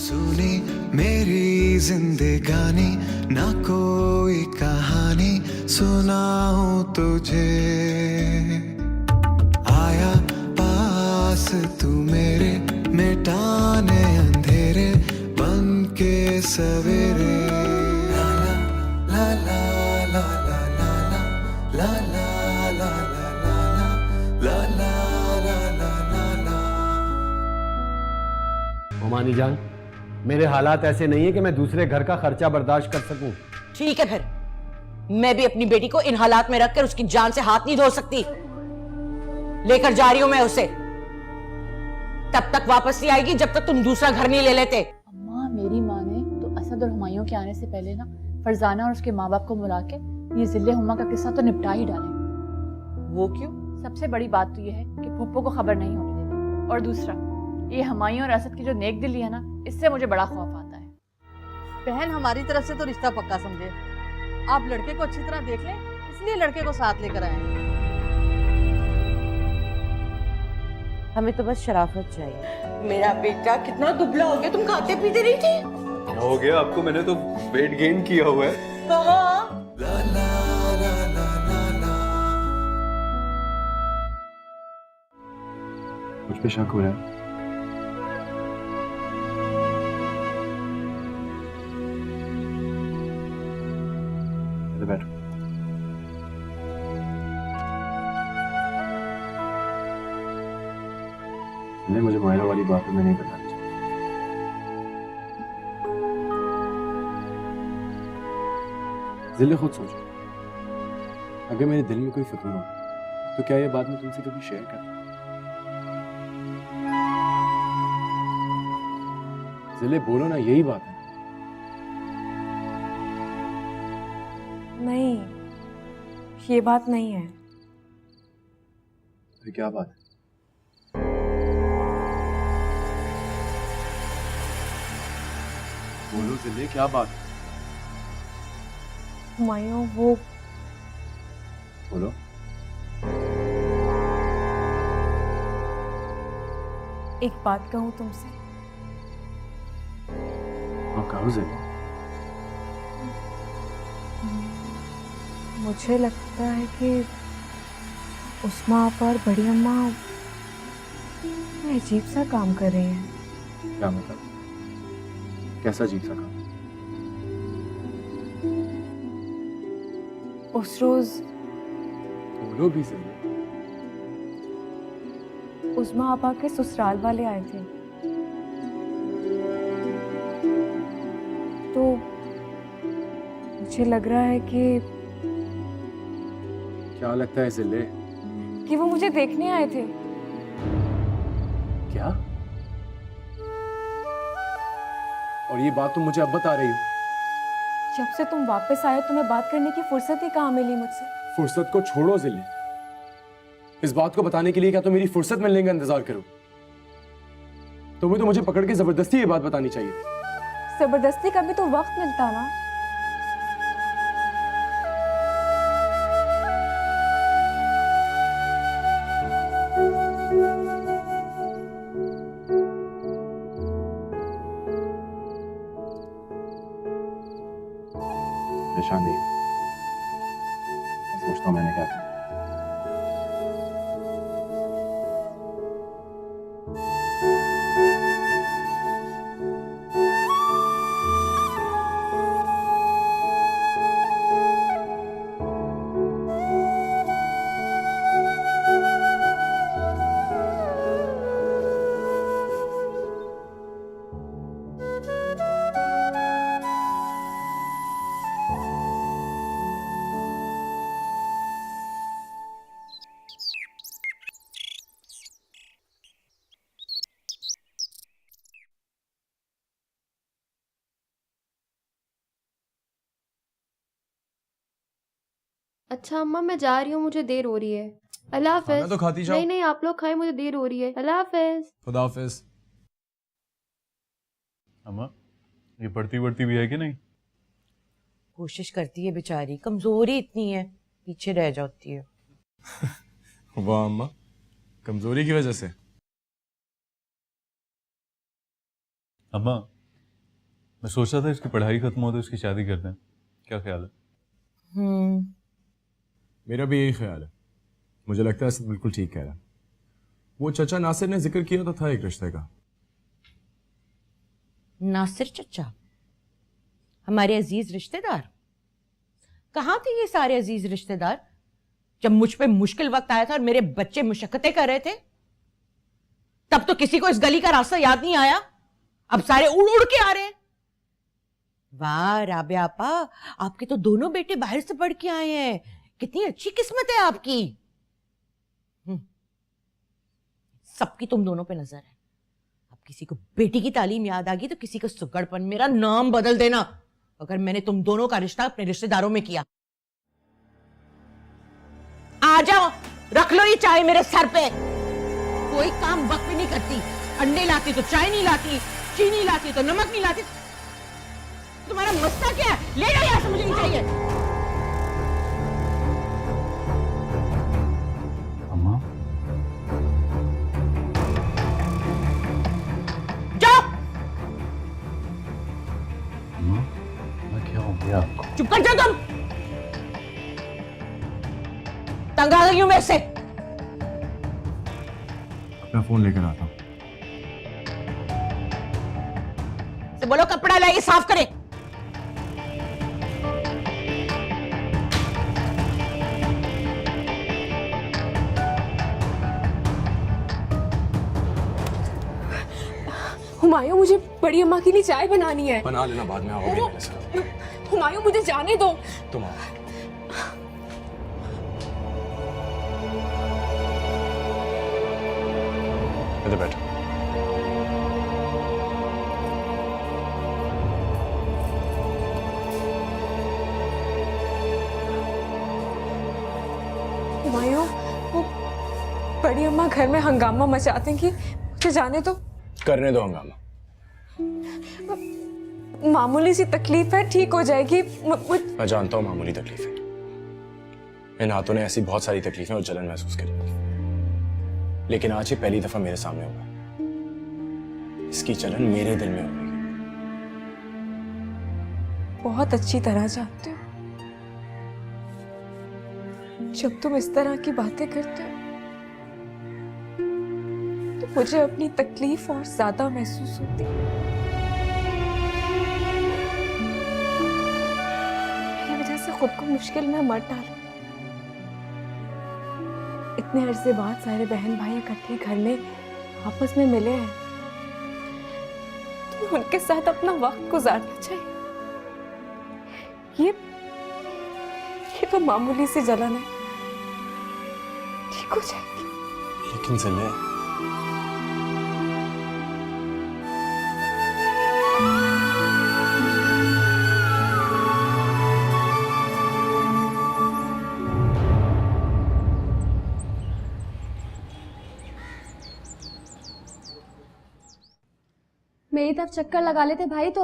सुनी मेरी जिंदगानी, ना कोई कहानी सुनाऊं तुझे। आया पास तू मेरे, मिटाने अंधेरे बन के सवेरे। ला ला ला ला ला ला ला ला ला ला ला ला ला ला ला ला। ओमानी जान, मेरे हालात ऐसे नहीं है कि मैं दूसरे घर का खर्चा बर्दाश्त कर सकूं। ठीक है, फिर मैं भी अपनी बेटी को इन हालात में रखकर उसकी जान से हाथ नहीं धो सकती। लेकर जा रही हूं मैं उसे, तब तक वापस नहीं आएगी जब तक तुम दूसरा घर नहीं ले लेते। अम्मा, मेरी माँ ने तो असद और हुमायूं के आने से पहले ना फरजाना और उसके माँ बाप को बुला के ये जिले हुमा का किस्सा तो निपटा ही डाले। वो क्यों? सबसे बड़ी बात तो ये है कि फुप्पो को खबर नहीं होने देनी, और दूसरा ये हुमायूं और असद की जो नेक दिली है ना, इससे मुझे बड़ा खौफ आता है। बहन हमारी तरफ से तो रिश्ता पक्का समझे, आप लड़के को अच्छी तरह देख लें, इसलिए लड़के को साथ लेकर आए हैं। हमें तो बस शराफत चाहिए। मेरा बेटा कितना दुबला हो गया, तुम खाते पीते नहीं थे? क्या हो गया आपको? मैंने तो वेट गेन किया हुआ है। हाँ। ला ला ला ला ला ला। मुझ पे शक हो रहा है? बैठो। मुझे मायरा वाली बात में नहीं बतानी चाहिए। जिले खुद सोचो, अगर मेरे दिल में कोई फिक्र हो तो क्या ये बात मैं तुमसे कभी शेयर करता? जिले बोलो ना, यही बात है। नहीं, ये बात नहीं है। फिर क्या बात है? बोलो जिले, क्या बात है? हुमायूं, वो बोलो। एक बात कहूँ तुमसे? हाँ कहो जिले। मुझे लगता है कि उस्मा आपा और बड़ी अम्मा अजीब सा काम कर रही हैं। क्या मतलब? कैसा अजीब सा काम? उस रोज बोलो भी जिले। उस्मा आपा के ससुराल वाले आए थे, तो मुझे लग रहा है कि क्या लगता है जिले? वो मुझे देखने आए थे। क्या? और ये बात तुम मुझे अब बता रही हो? जब से तुम वापस आए तुम्हें बात करने की फुर्सत ही कहाँ मिली मुझसे। फुर्सत को छोड़ो जिले, इस बात को बताने के लिए क्या तुम मेरी फुर्सत मिलने का इंतजार करो? तुम्हें तो मुझे पकड़ के जबरदस्ती ये बात बतानी चाहिए थी। जबरदस्ती का भी तो वक्त मिलता ना। परेशान नहीं, सोचता हूँ मैंने क्या किया। अच्छा अम्मा, मैं जा रही हूँ, मुझे देर हो रही है। अल्लाह हाफिज। तो खाती जाओ। नहीं नहीं, आप लोग खाएं, मुझे देर हो रही है। अल्लाह हाफिज। खुदा हाफिज। अम्मा, ये पढ़ती वढ़ती भी है कि नहीं? कोशिश करती है बेचारी, कमजोरी इतनी है, पीछे रह जाती है। वाह अम्मा, कमजोरी की वजह से? अम्मा, मैं सोच रहा था इसकी पढ़ाई खत्म हो तो इसकी शादी कर दें, क्या ख्याल है? मेरा भी यही ख्याल है। मुझे लगता है असद बिल्कुल ठीक कह रहा है। वो चचा नासिर ने जिक्र किया तो था एक रिश्ते का। नासिर चचा, हमारे अजीज रिश्तेदार? कहाँ थे ये सारे अजीज रिश्तेदार जब मुझ पे मुश्किल वक्त आया था और मेरे बच्चे मुशक्कतें कर रहे थे? तब तो किसी को इस गली का रास्ता याद नहीं आया, अब सारे उड़ उड़ के आ रहे हैं। वाह राबिया आपा, आपके तो दोनों बेटे बाहर से पढ़ के आए हैं, कितनी अच्छी किस्मत है आपकी। सबकी तुम दोनों पे नजर है। अब किसी को बेटी की तालीम याद आ गई तो किसी को सुगड़पन। मेरा नाम बदल देना अगर मैंने तुम दोनों का रिश्ता अपने रिश्तेदारों में किया। आ जाओ, रख लो ये चाय मेरे सर पे। कोई काम वक्त पे नहीं करती, अंडे लाती तो चाय नहीं लाती, चीनी लाती तो नमक नहीं लाती। तुम्हारा मसला क्या है? ले जाओ यहां से, मुझे नहीं चाहिए। अम्मा, जाओ। अम्मा, मैं क्या हो गया आपको? चुप कर जाओ तुम, तंग आ गई हूं मैं इससे। अपना फोन लेकर आता हूँ। से बोलो कपड़ा लाइए, साफ करे। हुमायूं, मुझे बड़ी अम्मा के लिए चाय बनानी है। बना लेना, बाद में आओगे मेरे साथ। हुमायूं, मुझे जाने दो। तुम आओ। इधर बैठो। हुमायूं, वो बड़ी अम्मा घर में हंगामा मचाते हैं कि मुझे जाने दो। करने दो हंगामा। मामूली सी तकलीफ है, ठीक हो जाएगी। मैं जानता हूँ मामूली तकलीफ है। इन हाथों ने ऐसी बहुत सारी तकलीफें और जलन महसूस करी, लेकिन आज ये पहली दफा मेरे सामने हुआ। इसकी जलन मेरे दिल में हो गई। बहुत अच्छी तरह जानते हो, जब तुम इस तरह की बातें करते हो तो मुझे अपनी तकलीफ और ज्यादा महसूस होती है। मेरी वजह से खुद को मुश्किल में मत डालो। इतने अरसे बाद सारे बहन भाई इकट्ठे घर में आपस में मिले हैं, तो उनके साथ अपना वक्त गुजारना चाहिए। ये तो मामूली सी जलन है, ठीक हो जाएगी। लेकिन जिले, मेरी तरफ चक्कर लगा लेते भाई तो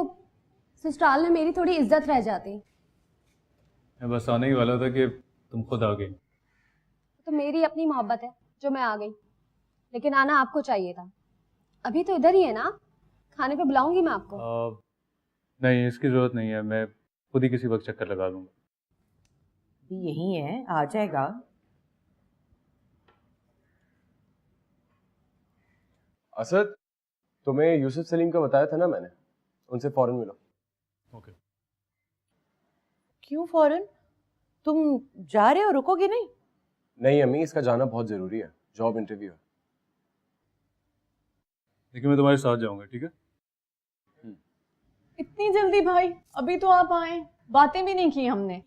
ससुराल में मेरी थोड़ी इज्जत रह जाती। मैं बस आने ही वाला था कि तुम खुद आ गई। तो मेरी अपनी मोहब्बत है जो मैं आ गई, लेकिन आना आपको चाहिए था। अभी तो इधर ही है ना, खाने पे बुलाऊंगी मैं आपको। नहीं, इसकी जरूरत नहीं है, मैं खुद ही किसी वक्त चक्कर लगा लूंगा। अभी यही है, आ जाएगा। असद, तुम्हें यूसुफ सलीम का बताया था ना मैंने, उनसे फौरन मिलो। ओके। क्यों फौरन? तुम जा रहे हो, रुकोगे नहीं? नहीं अम्मी, इसका जाना बहुत जरूरी है, जॉब इंटरव्यू है। लेकिन मैं तुम्हारे साथ जाऊंगा, ठीक है? इतनी जल्दी भाई? अभी तो आप आए, बातें भी नहीं की हमने।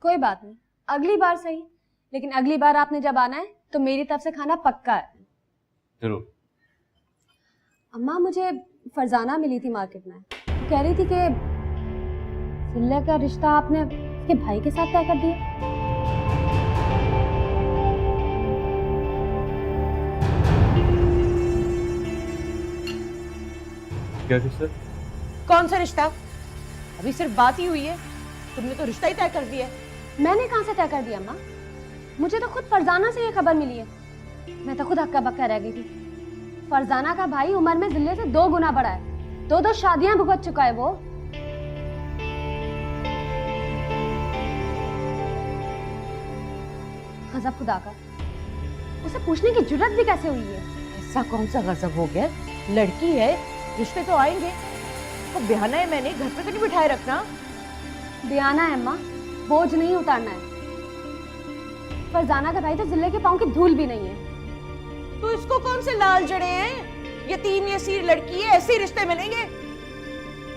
कोई बात नहीं, अगली बार सही, लेकिन अगली बार आपने जब आना है तो मेरी तरफ से खाना पक्का है। जरूर। अम्मा, मुझे फरजाना मिली थी मार्केट में, कह रही थी कि जिल्ला का रिश्ता आपने उसके भाई के साथ तय कर दिया। क्या रिश्ता? कौन सा रिश्ता? अभी सिर्फ बात ही हुई है, तुमने तो रिश्ता ही तय कर दिया है। मैंने कहाँ से तय कर दिया अम्मा? मुझे तो खुद फरजाना से ये खबर मिली है। मैं तो खुद हक्का बक्का रह गई थी। फरजाना का भाई उम्र में जिले से 2 गुना बड़ा है, दो शादियां भुगत चुका है वो। गजब खुदा का, उसे पूछने की जुर्रत भी कैसे हुई है? ऐसा कौन सा गजब हो गया? लड़की है, रिश्ते तो आएंगे। तो ब्याहना है, मैंने घर पे तो नहीं बिठाए रखना। बयाना है अम्मा, बोझ नहीं उतारना है। फरजाना का भाई तो जिले के पांव की धूल भी नहीं है। तो इसको कौन से लाल जड़े हैं? यतीम यसीर लड़की है, ऐसे रिश्ते मिलेंगे।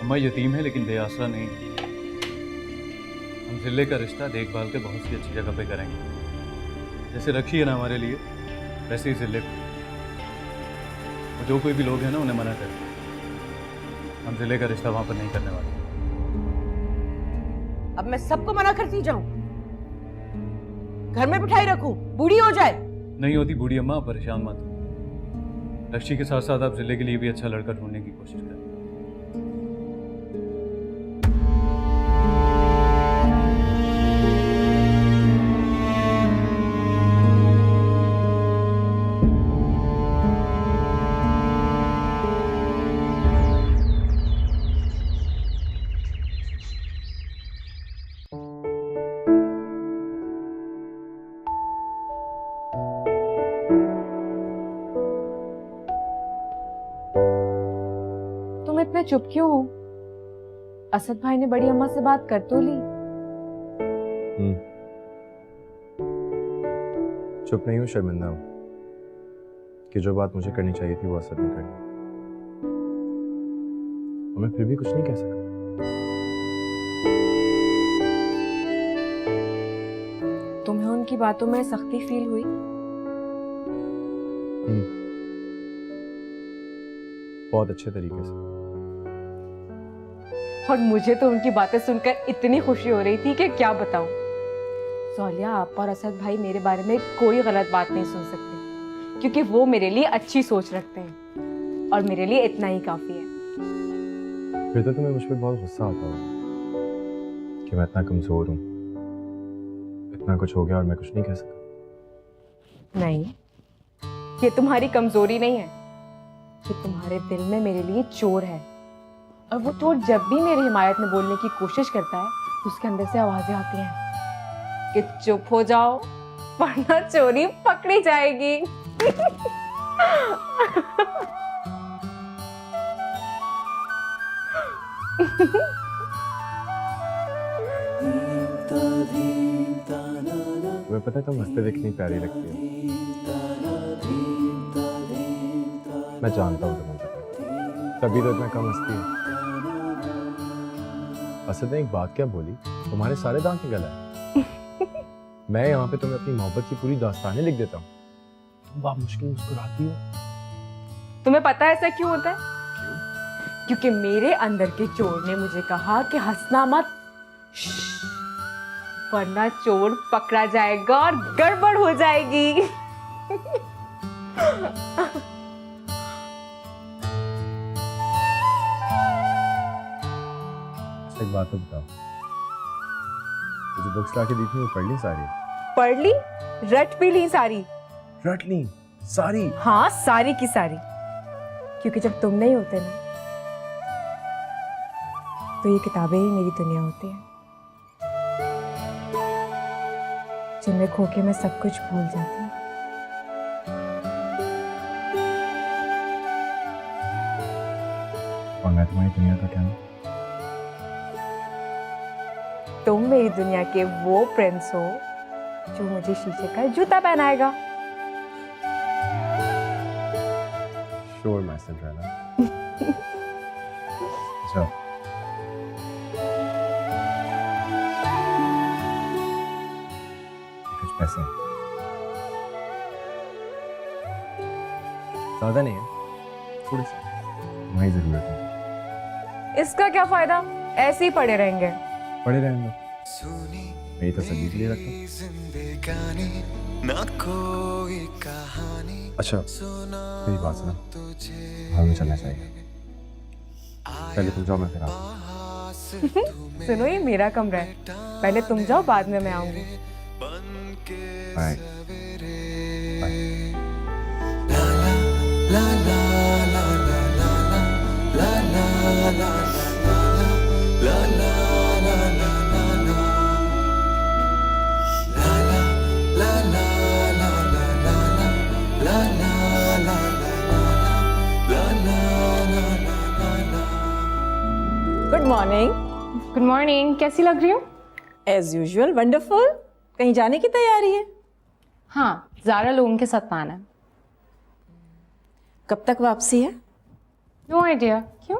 अम्मा यतीम है लेकिन बेआसरा नहीं। हम जिले का रिश्ता देखभाल के बहुत सी अच्छी जगह पे करेंगे। जैसे रखी है ना हमारे लिए, वैसे ही जिले को। और जो कोई भी लोग हैं ना, उन्हें मना करें। हम जिले का रिश्ता वहां पर नहीं करने वाले। अब मैं सबको मना करती जाऊं? घर में बिठाई रखूं, बूढ़ी हो जाए? नहीं होती बूढ़ी अम्मा, आप परेशान मत हो। लक्ष्य के साथ साथ आप जिले के लिए भी अच्छा लड़का ढूंढने की कोशिश करें। तुम इतने चुप क्यों हो? असद भाई ने बड़ी अम्मा से बात कर तो ली? चुप नहीं हूँ, शर्मिंदा हूँ कि जो बात मुझे करनी चाहिए थी वो असद ने करनी। और मैं फिर भी कुछ नहीं कह सका। तुम्हें उनकी बातों में सख्ती फील हुई? बहुत अच्छे तरीके से। और मुझे तो उनकी बातें सुनकर इतनी खुशी हो रही थी कि क्या बताऊं। सौलिया, आप और असद भाई मेरे बारे में कोई गलत बात नहीं सुन सकते, क्योंकि वो मेरे लिए अच्छी सोच रखते हैं और मेरे लिए इतना ही काफी है। फिर तो तुम्हें मुझ पर बहुत गुस्सा आता होगा कि मैं इतना कमजोर हूँ, इतना कुछ हो गया और मैं कुछ नहीं कह सका। नहीं, ये तुम्हारी कमजोरी नहीं है, ये तुम्हारे दिल में मेरे लिए चोर है। और वो चोर जब भी मेरी हिमायत में बोलने की कोशिश करता है, उसके अंदर से आवाजें आती हैं कि चुप हो जाओ वरना चोरी पकड़ी जाएगी। तुम्हें पता है तुम हंसते हुए कितनी प्यारी लगती है। मैं जानता हूँ तुम्हें पता है, तभी तो इतना कम हंसती है। असद ने एक बात क्या बोली, तुम्हारे सारे दांत निकल आए। मैं यहाँ पे तुम्हें अपनी मोहब्बत की पूरी दास्तानें लिख देता हूँ, तुम बहुत मुश्किल मुस्कुराती हो। तुम्हें पता है ऐसा क्यों होता है? क्योंकि मेरे अंदर के चोर ने मुझे कहा कि हंसना मत, वरना चोर पकड़ा जाएगा और गड़बड़ हो जाएगी। एक बात तो बताओ, जो बुक्स लाके दी थी वो पढ़ ली सारी? पढ़ ली, रट भी ली सारी। रट ली सारी? हाँ, सारी की सारी। क्योंकि जब तुम नहीं होते ना, तो ये किताबें ही मेरी दुनिया होती है, जिनमें खो के मैं सब कुछ भूल जाती हूँ। और मैं तुम्हारी दुनिया का क्या हूँ? तुम मेरी दुनिया के वो प्रिंस हो जो मुझे शीशे का जूता पहनाएगा। Sure my Cinderella. अच्छा, कुछ पैसे ज्यादा नहीं है, थोड़ी सी तुम्हारी जरूरत है। इसका क्या फायदा, ऐसे ही पड़े रहेंगे। पड़े रहेंगे, मेरी तसल्ली के लिए रखो। जिंदगानी ना कोई कहानी। अच्छा, मेरी बात सुनो, हमें चलना चाहिए। पहले तुम जाओ, मैं फिर आऊँ। सुनो, ये मेरा कमरा है, पहले तुम जाओ, बाद में मैं आऊंगी। Bye. La la la la la la la la la good morning. Good morning, कैसी लग रही हो? As usual wonderful. कहीं जाने की तैयारी है? हाँ, ज़ारा लोगों के साथ आना है। कब तक वापसी है? No idea. क्यों?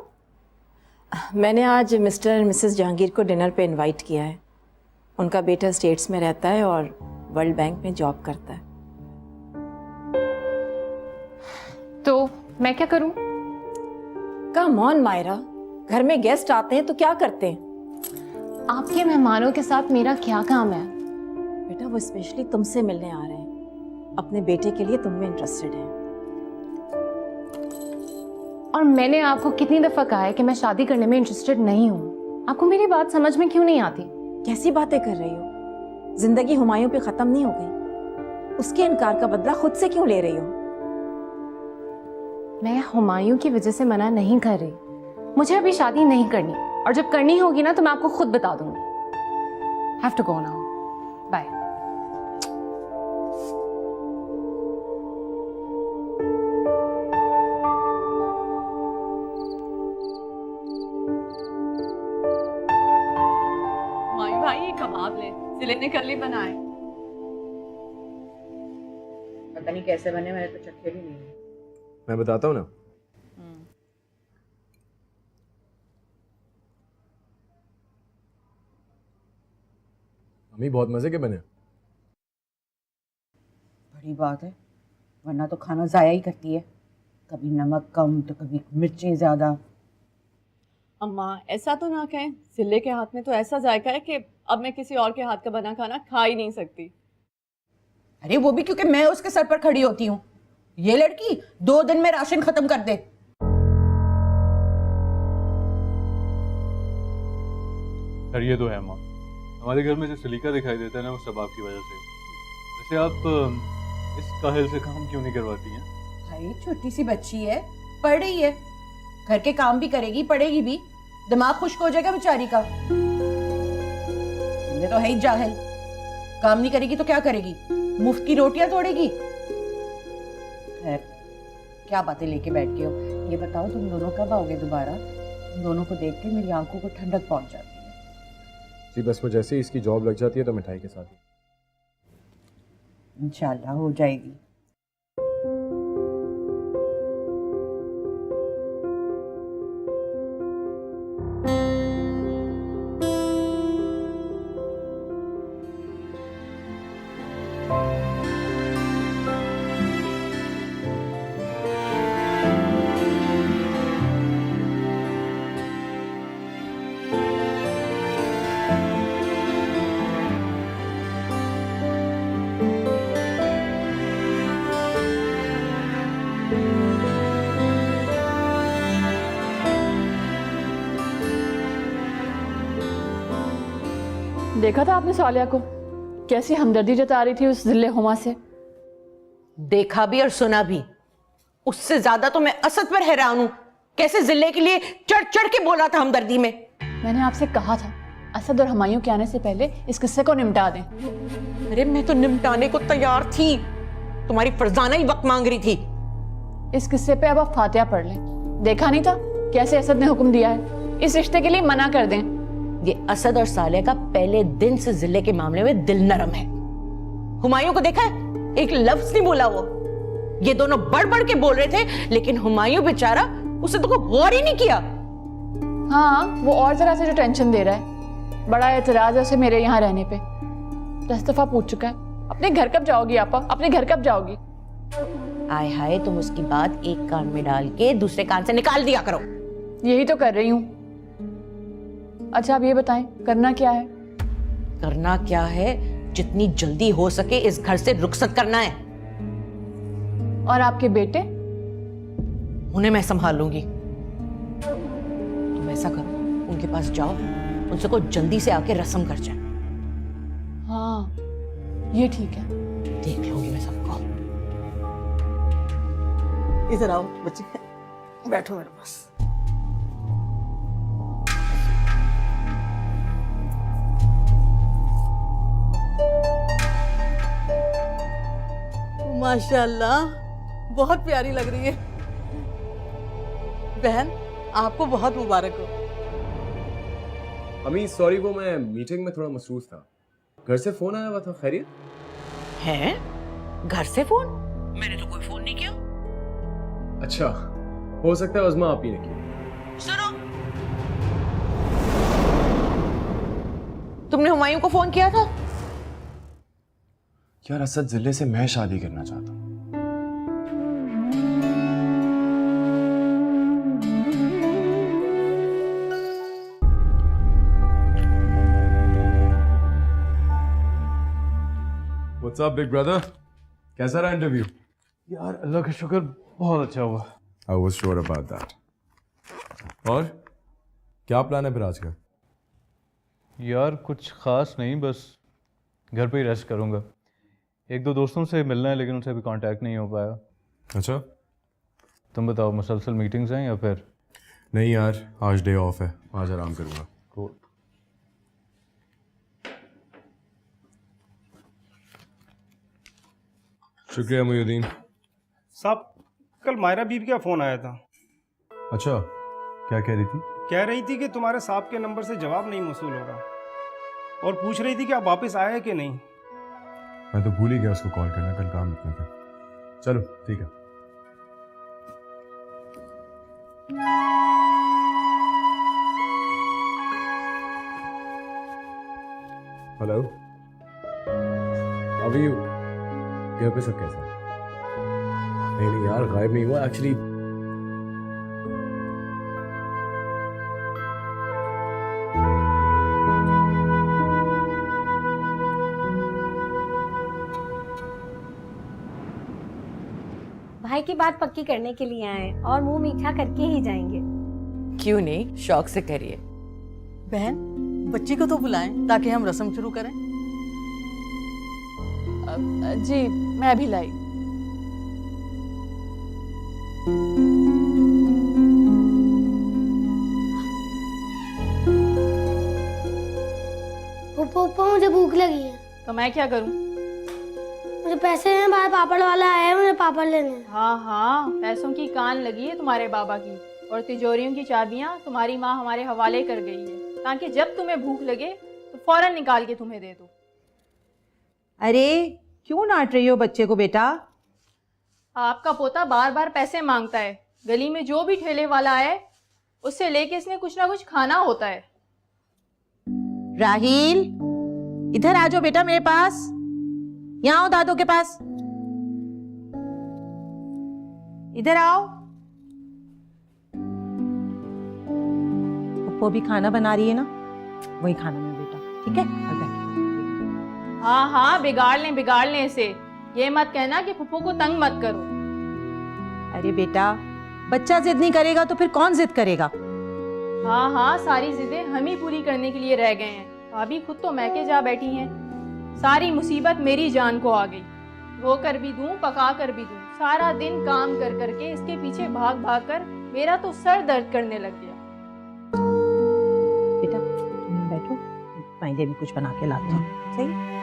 मैंने आज मिस्टर एंड मिसेस जहांगीर को डिनर पे इनवाइट किया है। उनका बेटा स्टेट्स में रहता है और वर्ल्ड बैंक में जॉब करता है। तो मैं क्या करूं? कम ऑन मायरा, घर में गेस्ट आते हैं तो क्या करते हैं? आपके मेहमानों के साथ मेरा क्या काम है? बेटा वो स्पेशली तुमसे मिलने आ रहे हैं, अपने बेटे के लिए तुम में इंटरेस्टेड हैं। और मैंने आपको कितनी दफ़ा कहा है कि मैं शादी करने में इंटरेस्टेड नहीं हूँ। आपको मेरी बात समझ में क्यों नहीं आती? कैसी बातें कर रही हो? जिंदगी हुमायूं पे खत्म नहीं हो गई, उसके इनकार का बदला खुद से क्यों ले रही हो? मैं हुमायूं की वजह से मना नहीं कर रही। मुझे अभी शादी नहीं करनी, और जब करनी होगी ना तो मैं आपको खुद बता दूंगी। Have to go now, bye. माई भाई ये कबाब ले, सिले ने कर ली बनाए। पता नहीं कैसे बने, मैंने तो चखे भी नहीं। मैं बताता हूँ ना। अम्मी बहुत मजे के बने। बड़ी बात है, वरना तो खाना जाया ही करती है। कभी नमक कम तो कभी मिर्चें ज्यादा। अम्मा ऐसा तो ना कहें, सिल्ले के हाथ में तो ऐसा जायका है कि अब मैं किसी और के हाथ का बना खाना खा ही नहीं सकती। अरे वो भी क्योंकि मैं उसके सर पर खड़ी होती हूँ। ये लड़की 2 दिन में राशन खत्म कर दे। यार ये तो है माँ, हमारे घर में जो सलीका दिखाई देता है ना वो सब आपकी वजह से। वैसे आप इस काहिल से काम क्यों नहीं करवाती हैं? भाई छोटी सी बच्ची है, पढ़ रही है, घर के काम भी करेगी, पढ़ेगी भी, दिमाग खुश्क हो जाएगा बेचारी का। ये तो है ही जाहिल, काम नहीं करेगी तो क्या करेगी? मुफ्त की रोटियां तोड़ेगी। खैर क्या बातें लेके बैठ के हो? ये बताओ तुम दोनों कब आओगे दोबारा? तुम दोनों को देख के मेरी आंखों को ठंडक पहुंच जाती है। जी बस वो जैसे ही इसकी जॉब लग जाती है तो मिठाई के साथ ही। इंशाल्लाह हो जाएगी। देखा था आपने सालिया को कैसी हमदर्दी जता रही थी उस जिले हुमा से? देखा भी और सुना भी। उससे ज्यादा तो मैं असद पर हैरान हूं, कैसे जिले के लिए चढ़ चढ़ के बोला था हमदर्दी में। मैंने आपसे कहा था असद और हुमायूं के आने से पहले इस किस्से को निपटा दें। अरे मैं तो निपटाने को तैयार थी, तुम्हारी फरजाना ही वक्त मांग रही थी। इस किस्से पे अब आप फातिहा पढ़ लें। देखा नहीं था कैसे असद ने हुक्म दिया है, इस रिश्ते के लिए मना कर दें। ये असद और सालिया का पहले दिन से जिले के मामले में दिल नरम है। हुमायूं को देखा है, एक लफ्ज नहीं बोला वो। ये दोनों बढ़ बढ़ के बोल रहे थे, लेकिन हुमायूं बेचारा उसे तो कोई गौर ही नहीं किया। हाँ, वो और जरा से जो टेंशन दे रहा है, बड़ा एतराज है उसे मेरे यहाँ रहने पे। 10 दफा पूछ चुका है, अपने घर कब जाओगी आपा, अपने घर कब जाओगी? आय हाय, तुम उसकी बात एक कान में डाल के दूसरे कान से निकाल दिया करो। यही तो कर रही हूँ। अच्छा आप ये बताएं करना क्या है? करना क्या है? जितनी जल्दी हो सके इस घर से रुखसत करना है। और आपके बेटे? उन्हें मैं संभाल लूंगी। तुम ऐसा करो, उनके पास जाओ, उनसे को जल्दी से आके रस्म कर जाए। हाँ ये ठीक है। देख लूंगी मैं सबको। इधर आओ बच्चे, बैठो मेरे पास। माशाल्लाह, बहुत प्यारी लग रही है। बहन, आपको बहुत मुबारक हो। अम्मी सॉरी, वो मैं मीटिंग में थोड़ा मसरूफ था। घर से फोन आया हुआ था, खैरियत है? घर से फोन? मैंने तो कोई फोन नहीं किया। अच्छा, हो सकता है उज़मा आप ही ने किया। सुनो, तुमने हुमायूं को फोन किया था? यार असद जिले से मैं शादी करना चाहता हूँ। What's up, big brother? कैसा रहा इंटरव्यू? यार अल्लाह का शुक्र बहुत अच्छा हुआ। I was sure about that. और क्या प्लान है फिर आज का? यार कुछ खास नहीं, बस घर पे ही रेस्ट करूँगा। एक दो दोस्तों से मिलना है लेकिन उनसे भी कांटेक्ट नहीं हो पाया। अच्छा, तुम बताओ, मुसलसल मीटिंग्स हैं या फिर? नहीं यार, आज डे ऑफ है, आज आराम करूँगा। Cool. शुक्रिया मुयुद्दीन साहब। कल मायरा बीबी का फ़ोन आया था। अच्छा, क्या कह रही थी? कह रही थी कि तुम्हारे साहब के नंबर से जवाब नहीं मौसूल हो रहा, और पूछ रही थी कि आप वापस आए कि नहीं। मैं तो भूल ही गया उसको कॉल करना, कल काम इतना था। चलो ठीक है। Hello, how are you? घर पे सब कैसा? नहीं यार, गायब नहीं हुआ एक्चुअली। भाई की बात पक्की करने के लिए आए और मुंह मीठा करके ही जाएंगे। क्यों नहीं, शौक से करिए। बहन, बच्ची को तो बुलाएं ताकि हम रस्म शुरू करें। जी मैं भी लाई। पापा मुझे भूख लगी है। तो मैं क्या करूं? मुझे पैसे हैं, बाहर पापड़ वाला आया है, मुझे पापड़ लेने हैं। हाँ हाँ, पैसों की कान लगी है तुम्हारे बाबा की, और तिजोरियों की चाबियां तुम्हारी माँ हमारे हवाले कर गई है, ताकि जब तुम्हें भूख लगे तो फौरन निकाल के तुम्हें दे दो। अरे क्यों डांट रही हो बच्चे को बेटा? आपका पोता बार बार पैसे मांगता है। गली में जो भी ठेले वाला आए उससे लेके इसने कुछ ना कुछ खाना होता है। राहील, इधर आ जाओ बेटा मेरे पास। यहाँ आओ दादू के पास, इधर आओ। पप्पो भी खाना बना रही है ना, वही खाना में बेटा, ठीक है? हाँ हाँ, बिगाड़ लें इसे। ये मत कहना कि फुप्पो को तंग मत करो। अरे बेटा, बच्चा जिद नहीं करेगा तो फिर कौन जिद करेगा? हाँ हाँ, सारी जिदें हम ही पूरी करने के लिए रह गए हैं। भाभी खुद तो मैके जा बैठी हैं। सारी मुसीबत मेरी जान को आ गई। वो कर भी दूं, पका कर भी दूं, सारा दिन काम कर करके इसके पीछे भाग भाग कर मेरा तो सर दर्द करने लग गया। बेटा तुम बैठो, मैं भी कुछ बना के लाती हूँ। सही?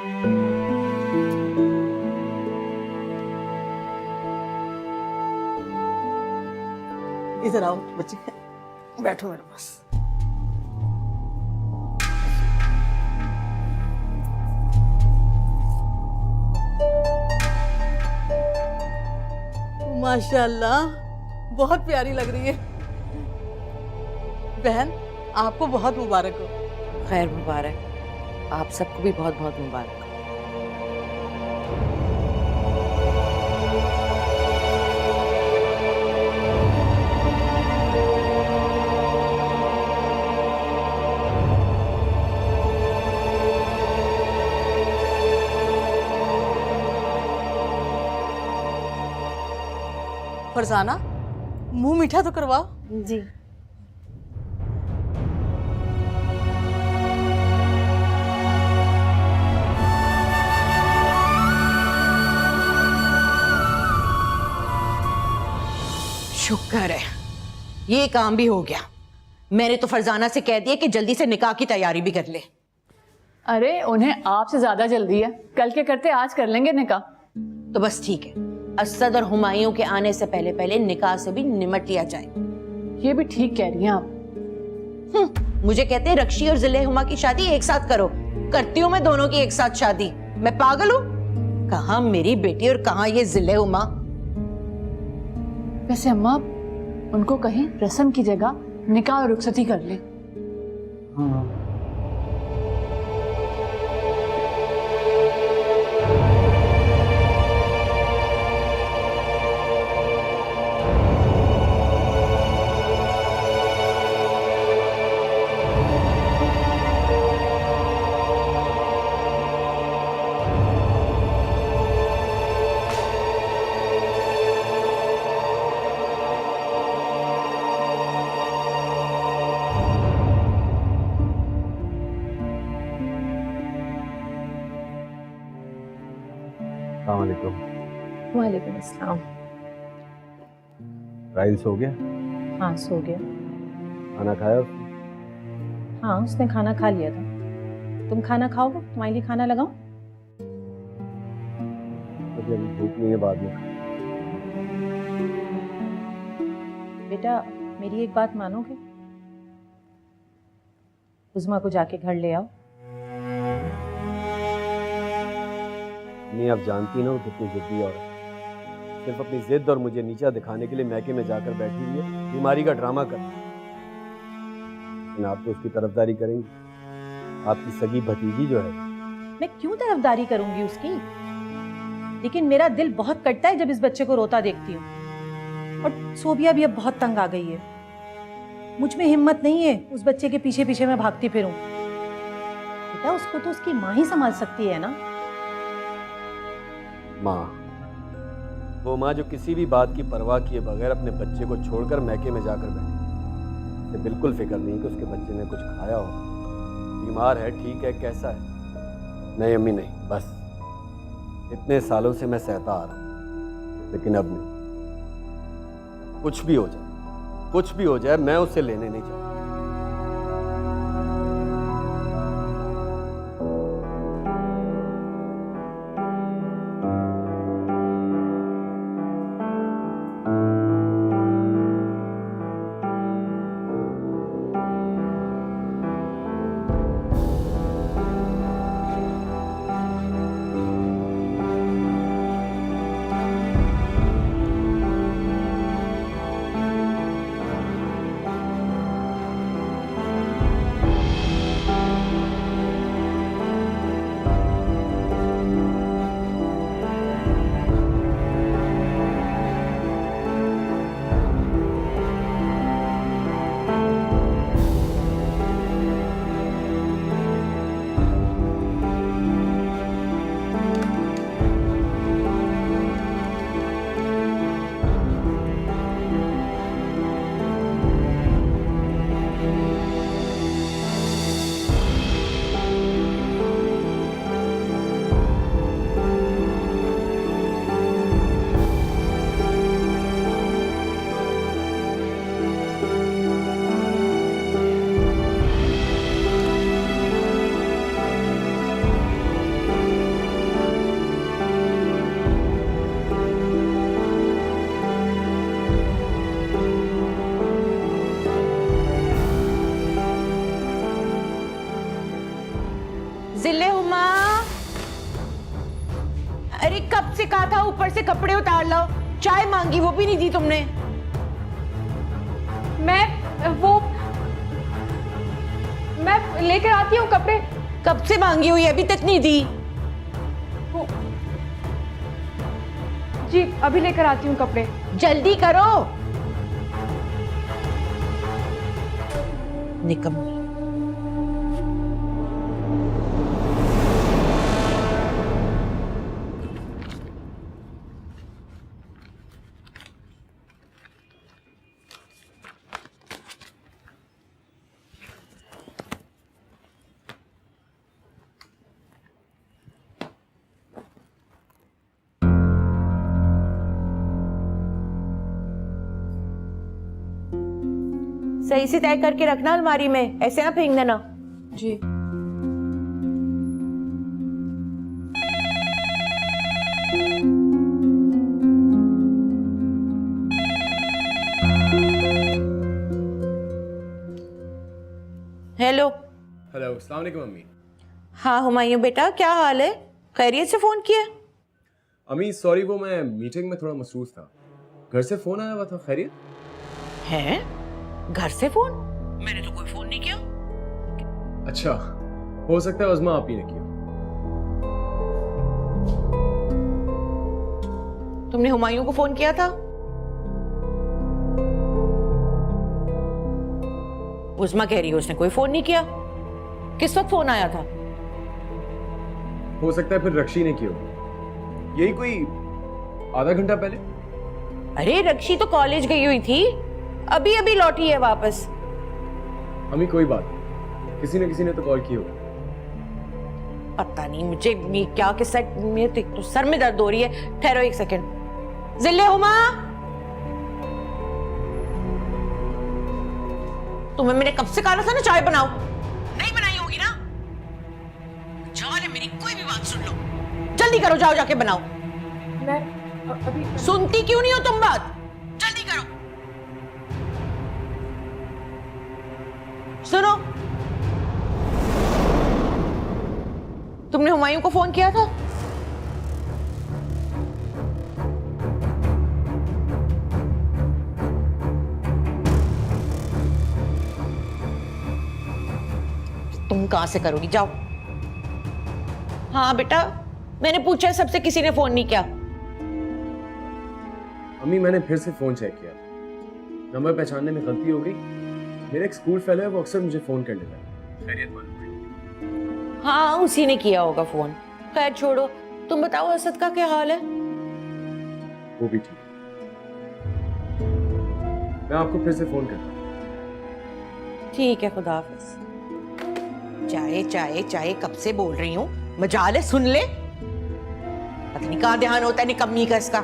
इधर आओ बच्चे, बैठो मेरे पास। माशाल्लाह, बहुत प्यारी लग रही है। बहन, आपको बहुत मुबारक हो। खैर मुबारक, आप सबको भी बहुत बहुत मुबारक। फरजाना, मुंह मीठा तो करवाओ। जी। शुक्र है ये काम भी हो गया। मैंने तो फरजाना से कह दिया कि जल्दी से निकाह की तैयारी भी कर ले। अरे उन्हें आपसे ज्यादा जल्दी है, कल के करते आज कर लेंगे निकाह। तो बस ठीक है, असद और हुमायूं के आने से पहले पहले निकाह से भी निमट लिया जाए। ये भी ठीक कह रही हैं आप। मुझे कहते हैं रक्षी और जिले हुमा की शादी एक साथ करो, करती हूँ मैं दोनों की एक साथ शादी। मैं पागल हूँ? कहाँ मेरी बेटी और कहाँ ये जिले हुमा। वैसे अम्मा उनको कहीं रस्म की जगह निकाह और रुखसती कर ले। वालेकुम अस्सलाम। राइल सो गया? हाँ सो गया। खाना खाया उसने? हाँ उसने खाना खा लिया था। तुम खाना खाओगे? तुम्हारे लिए खाना लगाऊं? मुझे अभी भूख नहीं है, बाद में। बेटा मेरी एक बात मानोगे? उज़मा को जाके घर ले आओ। नहीं, आप जानती ना वो कितनी जिद्दी औरत है। सिर्फ अपनी जिद और मुझे नीचा दिखाने के लिए मैके में जाकर बैठी हुई है, बीमारी का ड्रामा कर। लेकिन आप तो उसकी तरफदारी करेंगी। आपकी सगी भतीजी जो है। मैं क्यों तरफदारी करूंगी उसकी? लेकिन मेरा दिल बहुत कटता है जब इस बच्चे को रोता देखती हूँ। और सोबिया भी अब बहुत तंग आ गई है। मुझ में हिम्मत नहीं है उस बच्चे के पीछे पीछे मैं भागती फिरूं। बेटा उसको तो उसकी माँ ही संभाल सकती है ना। माँ, वो माँ जो किसी भी बात की परवाह किए बगैर अपने बच्चे को छोड़कर मैके में जाकर बैठी। उसे बिल्कुल फिक्र नहीं कि उसके बच्चे ने कुछ खाया हो। बीमार है, ठीक है, कैसा है? नहीं अम्मी नहीं, बस इतने सालों से मैं सहता आ रहा हूँ, लेकिन अब नहीं। कुछ भी हो जाए, कुछ भी हो जाए, मैं उसे लेने नहीं चाहता। जिले हुमा, अरे कब से कहा था ऊपर से कपड़े उतार लो। चाय मांगी, वो भी नहीं दी तुमने। मैं लेकर आती हूँ कपड़े। कब से मांगी हुई, अभी तक नहीं दी। जी अभी लेकर आती हूँ कपड़े। जल्दी करो। निकम्मी। सही से तय करके रखना अलमारी में, ऐसे ना फेंक देना। जी। हेलो। हेलो, अस्सलाम वालेकुम अम्मी। हाँ हुमायूं बेटा, क्या हाल है? खैरियत से फोन किया? अम्मी सॉरी, वो मैं मीटिंग में थोड़ा मसरूफ था। घर से फोन आया हुआ था, खैरियत है? घर से फोन? मैंने तो कोई फोन नहीं किया। अच्छा, हो सकता है उज़मा आप ही ने किया। तुमने हुमायूं को फोन किया था? उज़मा कह रही है उसने कोई फोन नहीं किया। किस वक्त फोन आया था? हो सकता है फिर रक्षी ने किया होगा। यही कोई आधा घंटा पहले। अरे रक्षी तो कॉलेज गई हुई थी, अभी अभी लौटी है वापस। अम्मी कोई बात नहीं, किसी ने तो कॉल की होगा। पता नहीं मुझे क्या किस्सा, मेरे तो सर में दर्द हो रही है। ठहरो एक सेकंड। जिल्ले हुमा, तुम्हें मैंने कब से कहा था ना चाय बनाओ, नहीं बनाई होगी ना? जाओ ने मेरी कोई भी बात सुन लो, जल्दी करो, जाओ जाके बनाओ। मैं अभी सुनती क्यों नहीं हो तुम बात? जल्दी करो। सुनो, तुमने हुमायूं को फोन किया था? तुम कहां से करोगी, जाओ। हाँ बेटा, मैंने पूछा सबसे, किसी ने फोन नहीं किया। अम्मी मैंने फिर से फोन चेक किया, नंबर पहचानने में गलती हो गई। मेरा एक स्कूल फेलो है, वो अक्सर मुझे फोन कर लेता है। खैरियत मालूम? हाँ उसी ने किया होगा फोन। खैर छोड़ो, तुम बताओ असद का क्या हाल है? वो भी ठीक है, मैं आपको फिर से फोन करता हूँ। ठीक है, खुदा हाफिज। चाय चाय चाय कब से बोल रही हूँ, मजाल है सुन ले। पता नहीं कहाँ ध्यान होता है निकम्मी का इसका।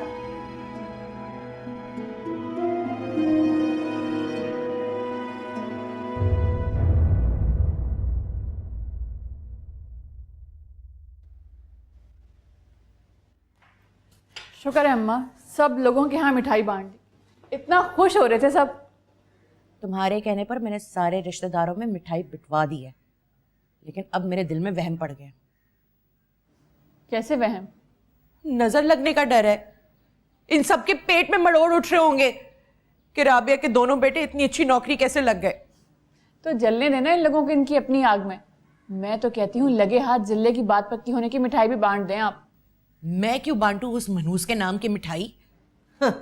शुक्र है अम्मा, सब लोगों के यहाँ मिठाई बांट दी। इतना खुश हो रहे थे सब। तुम्हारे कहने पर मैंने सारे रिश्तेदारों में मिठाई बिठवा दी है, लेकिन अब मेरे दिल में वहम पड़ गया। कैसे वहम? नजर लगने का डर है। इन सब के पेट में मड़ोड़ उठ रहे होंगे कि राबिया के दोनों बेटे इतनी अच्छी नौकरी कैसे लग गए। तो जलने देना इन लोगों को इनकी अपनी आग में। मैं तो कहती हूँ लगे हाथ जिले की बात पक्की होने की मिठाई भी बांट दें आप। मैं क्यों बांटू उस मनहूस के नाम की मिठाई? हाँ,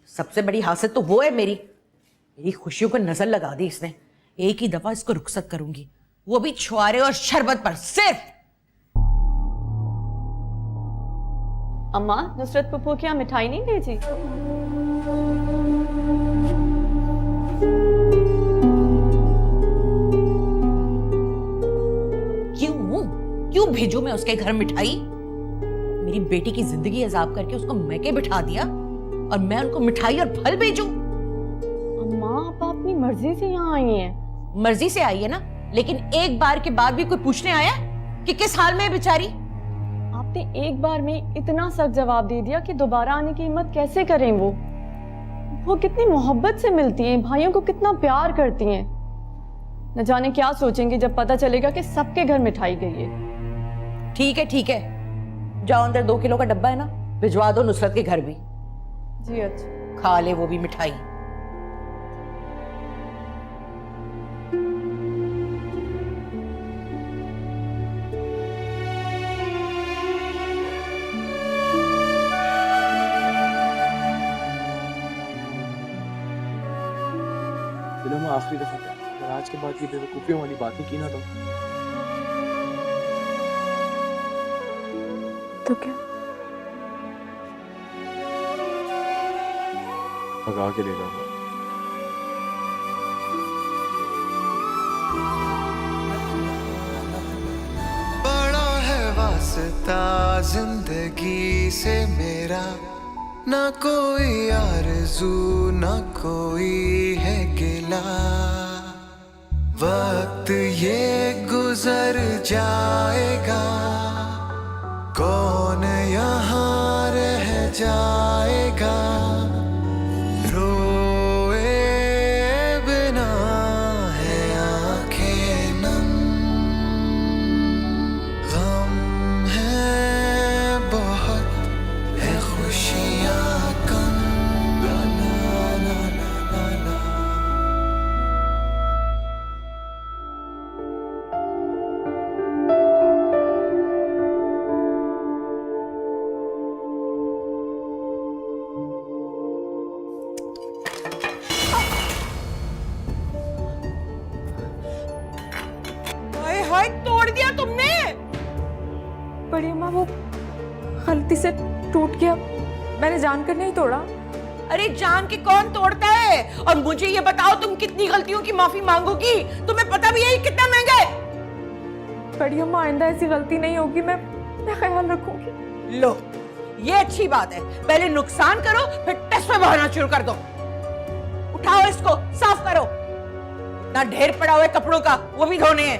सबसे बड़ी हासिल तो वो है मेरी खुशियों को नजर लगा दी इसने। एक ही दफा इसको रुखसत करूंगी, वो भी छुआरे और शरबत पर सिर्फ। अम्मा, नुसरत पप्पू क्या मिठाई नहीं भेजी? क्यों भेजू मैं उसके घर मिठाई? मेरी बेटी की जिंदगी अजाब करके उसको मैके बिठा दिया और मैं उनको मिठाई और फल भेजूं? अम्मा, आप अपनी मर्जी से यहाँ आई हैं। मर्जी से आई है ना, लेकिन एक बार के बाद भी कोई पूछने आया कि किस हाल में है बेचारी? आपने एक बार में इतना सख्त जवाब दे दिया कि दोबारा आने की हिम्मत कैसे करें? वो कितनी मोहब्बत से मिलती हैं, भाइयों को कितना प्यार करती हैं। न जाने क्या सोचेंगे जब पता चलेगा कि सबके घर मिठाई गई है। ठीक है, जाओ अंदर 2 किलो का डब्बा है ना, भिजवा दो नुसरत के घर भी। जी अच्छा। खा ले वो भी मिठाई। आखिरी दफा था, अगर आज के बाद ये बेवकूफियों वाली बातें की ना तो क्या? भगा के ले जाऊंगा। बड़ा है वास्ता जिंदगी से मेरा, ना कोई आरज़ू ना कोई है गिला। वक्त ये गुजर जाएगा, कौन यहाँ रह जाएगा। रोए बिना है आंखें, तोड़ दिया तुमने। बड़ी अम्मा वो गलती से टूट गया, मैंने जानकर नहीं तोड़ा। अरे जान के कौन तोड़ता है? और मुझे ये बताओ तुम कितनी गलतियों की माफी मांगोगी? तुम्हें पता भी है ये कितना महंगा है? बड़ी अम्मा आइंदा ऐसी गलती नहीं होगी, मैं ख्याल रखूंगी। लो ये अच्छी बात है, पहले नुकसान करो फिर टेस्ट में बहाना शुरू कर दो। उठाओ इसको, साफ करो। ना ढेर पड़ा हुआ है कपड़ों का, वो भी धोने हैं।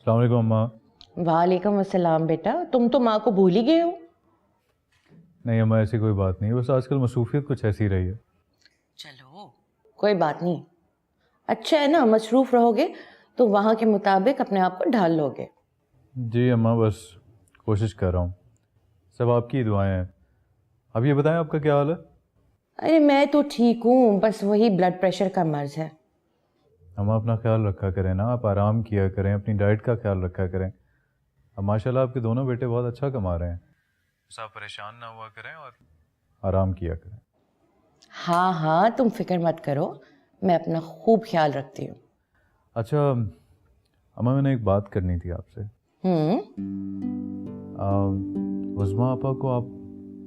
अस्सलाम वालेकुम अम्मा। वालेकुम अस्सलाम बेटा, तुम तो माँ को भूल ही गए हो। नहीं अम्मा, ऐसी कोई बात नहीं, बस आजकल मसरूफियत कुछ ऐसी रही है। चलो कोई बात नहीं, अच्छा है ना, मसरूफ रहोगे तो वहाँ के मुताबिक अपने आप को ढाल लोगे। जी अम्मा, बस कोशिश कर रहा हूँ, सब आपकी दुआएं हैं। अब ये बताएं आपका क्या हाल है? अरे मैं तो ठीक हूँ, बस वही ब्लड प्रेशर का मर्ज है। अम्मा अपना ख्याल रखा करें ना, आप आराम किया करें, अपनी डाइट का ख्याल रखा करें। अब माशाल्लाह आपके दोनों बेटे बहुत अच्छा कमा रहे हैं, बस आप परेशान ना हुआ करें और आराम किया करें। हाँ हाँ तुम फिक्र मत करो, मैं अपना खूब ख्याल रखती हूँ। अच्छा अम्मा, मैंने एक बात करनी थी आपसे। उज़्मा आपा को आप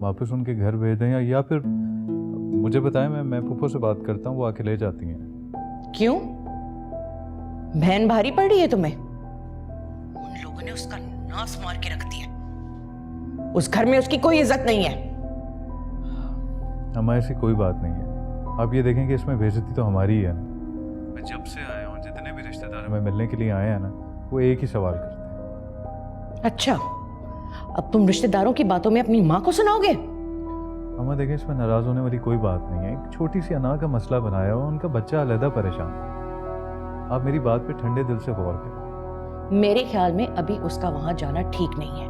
वापस उनके घर भेज दें या फिर मुझे बताएं, मैं फूफो से बात करता हूँ, वो आके ले जाती हैं। क्यों, बहन भारी पड़ रही है तुम्हें? उन लोगों ने उसका नाश मार के रख दिया, उस घर में उसकी कोई इज्जत नहीं है। अम्मा ऐसी कोई बात नहीं है, आप ये देखें कि इसमें बेइज्जती तो हमारी ही है ना। मैं जब से आया हूँ, जितने भी रिश्तेदार हमें मिलने के लिए आए हैं ना, वो एक ही सवाल करते हैं। अच्छा, अब तुम रिश्तेदारों की बातों में अपनी माँ को सुनाओगे? अम्मा देखें, इसमें नाराज होने वाली कोई बात नहीं है, एक छोटी सी अना का मसला बनाया हुआ, उनका बच्चा अलहदा परेशान। आप मेरी बात पे ठंडे दिल से गौर करें। मेरे ख्याल में अभी उसका वहां जाना ठीक नहीं है,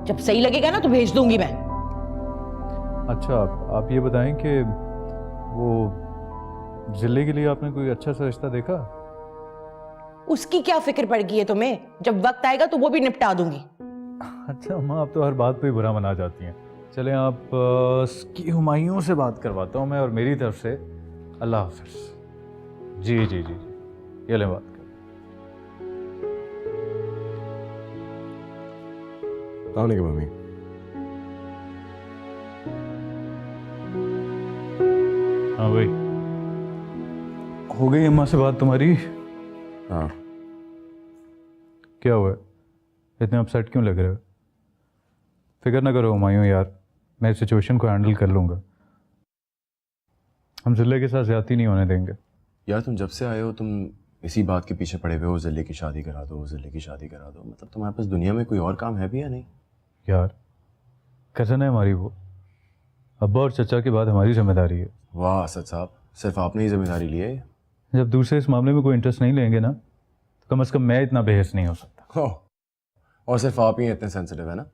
जब सही लगेगा ना तो भेज दूंगी मैं। अच्छा आप ये बताएं कि वो जिले के लिए आपने कोई अच्छा सा रिश्ता देखा? उसकी क्या फिक्र पड़ गई है तुम्हें, जब वक्त आएगा तो वो भी निपटा दूंगी। अच्छा अम्मा, आप तो हर बात पे ही बुरा मना जाती हैं। चलें आप की हुमायूं से बात करवाता हूँ मैं, और मेरी तरफ से अल्लाह हाफ़िज़। जी जी जी, ये ले बात कर। मम्मी, हाँ भाई, हो गई अम्मा से बात तुम्हारी? हाँ। क्या हुआ, इतने अपसेट क्यों लग रहे हो? फिक्र ना करो हुमायूं यार, मैं इस सिचुएशन को हैंडल कर लूँगा। हम जिले के साथ ज़्यादती नहीं होने देंगे। यार तुम जब से आए हो तुम इसी बात के पीछे पड़े हुए हो, जिले की शादी करा दो, जिले की शादी करा दो। मतलब तुम्हारे पास दुनिया में कोई और काम है भी या नहीं? यार कज़न है हमारी वो, अब्बा और चचा के बाद हमारी जिम्मेदारी है। वाह असद साहब, सिर्फ आपने ही जिम्मेदारी ली है। जब दूसरे इस मामले में कोई इंटरेस्ट नहीं लेंगे ना, तो कम से कम मैं इतना बेहस नहीं हो सकता। और सिर्फ आप ही इतने सेंसिटिव है ना?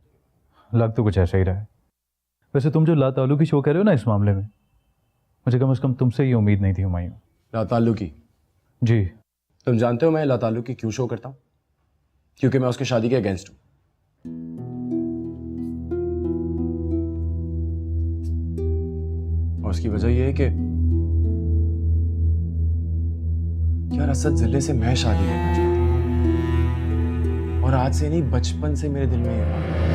लग तो कुछ ऐसा ही रहा है। वैसे तुम जो लाताल्लुकी शो कर रहे हो ना इस मामले में, मुझे कम से कम तुमसे ये उम्मीद नहीं थी हुमायूं। लाताल्लुकी? जी। तुम जानते हो मैं लाताल्लुकी क्यों शो करता हूँ? क्योंकि मैं उसकी शादी के अगेंस्ट हूँ। और उसकी वजह यह है कि यार असद जिले से मैं शादी करना चाहता हूँ, और आज से नहीं बचपन से मेरे दिल में ये बात है।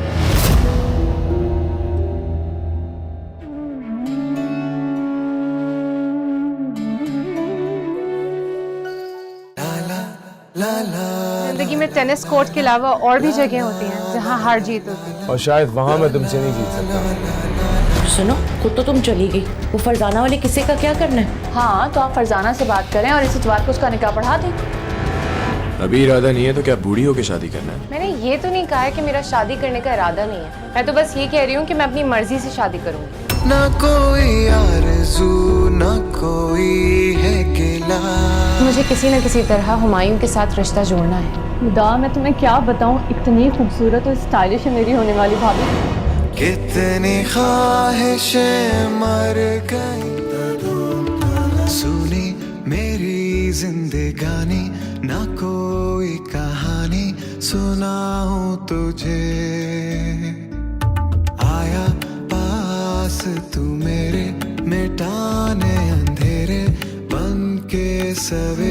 जिंदगी में टेनिस कोर्ट के अलावा और भी जगह होती हैं जहाँ हार जीत होती है, और शायद वहां मैं तुमसे नहीं जीत सकता। सुनो, खुद तो तुम चली गई, वो फरजाना वाले किस्से का क्या करना है? हाँ तो आप फरजाना से बात करें और इस इतवार को उसका निकाह पढ़ा दें। अभी इरादा नहीं है तो क्या बूढ़ी होकर शादी करना है? मैंने ये तो नहीं कहा है कि मेरा शादी करने का इरादा नहीं है, मैं तो बस ये कह रही हूँ कि मैं अपनी मर्जी से शादी करूँगी। ना कोई आरज़ू ना कोई है गिला। मुझे किसी न किसी तरह हुमायूं के साथ रिश्ता जोड़ना है। खुदा मैं तुम्हें क्या बताऊं, इतनी खूबसूरत और स्टाइलिश है मेरी होने वाली भाभी। कितनी ख्वाहिशें मर गई, सुनी मेरी जिंदगानी, ना कोई कहानी सुनाऊं तुझे। आया पास तू मेरे, मिटाने अंधेरे, बन के सवे